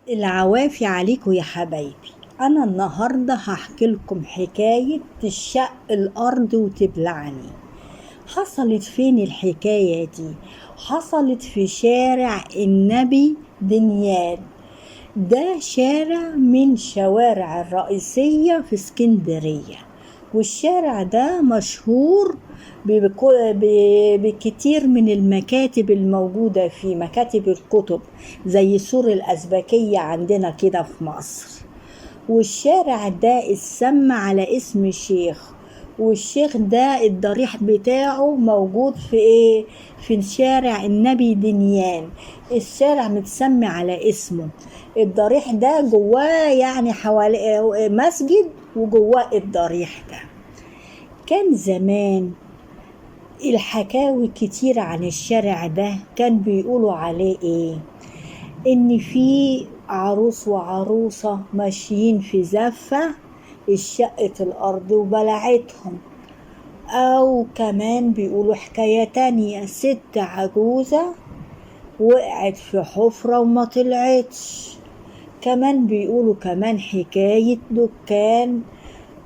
العوافي عليكم يا حبايبي. أنا النهاردة هحكي لكم حكاية تشق الأرض وتبلعني. حصلت فين الحكاية دي؟ حصلت في شارع النبي دانيال. ده شارع من شوارع الرئيسية في اسكندرية، والشارع ده مشهور بكتير من المكاتب الموجودة فيه، مكاتب الكتب زي سور الأزبكية عندنا كده في مصر. والشارع ده اتسمى على اسم شيخ، والشيخ ده الضريح بتاعه موجود في ايه؟ في شارع النبي دانيال. الشارع متسمي على اسمه. الضريح ده جواه يعني حوالي مسجد، وجواه الضريح ده. كان زمان الحكاوي كتير عن الشارع ده، كان بيقولوا عليه ايه؟ ان في عروس وعروسة ماشيين في زفة اشقت الارض وبلعتهم. او كمان بيقولوا حكاية تانية، ست عجوزة وقعت في حفرة وما طلعتش. كمان بيقولوا كمان حكاية دكان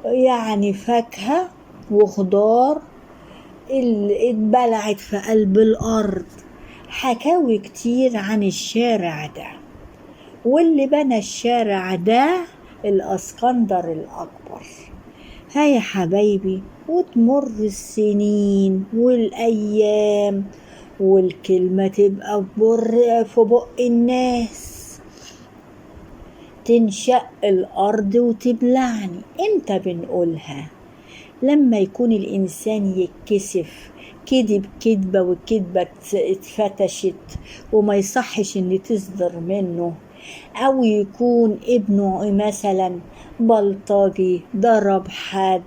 يعني فاكهة وخضار اللي اتبلعت في قلب الأرض. حكاوي كتير عن الشارع ده. واللي بنى الشارع ده الاسكندر الأكبر. ها يا حبايبي، وتمر السنين والأيام، والكلمة تبقى في بق الناس. تنشق الأرض وتبلعني. امتى بنقولها؟ لما يكون الإنسان يتكسف كذب كذبة، والكذبة اتفتشت وما يصحش ان تصدر منه. او يكون ابنه مثلا بلطجي ضرب حد،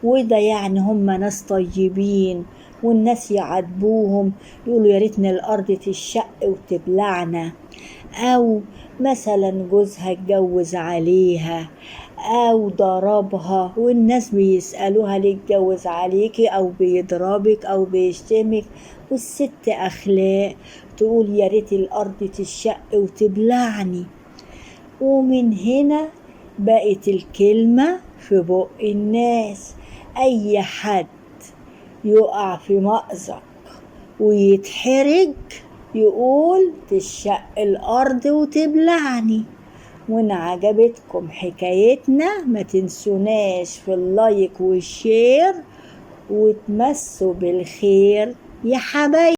وده يعني هم ناس طيبين والناس يعاتبوهم يقولوا يا ريتنا الارض تشق وتبلعنا. او مثلا جوزها اتجوز عليها او ضربها، والناس بيسألوها ليه اتجوز عليكي، او بيضربك او بيشتمك، والست اخلاق تقول يا ريت الارض تشق وتبلعني. ومن هنا بقت الكلمة في بق الناس. اي حد يقع في مأزق ويتحرج يقول تشق الارض وتبلعني. وإن عجبتكم حكايتنا ما تنسوناش في اللايك والشير، وتمسوا بالخير يا حبايبي.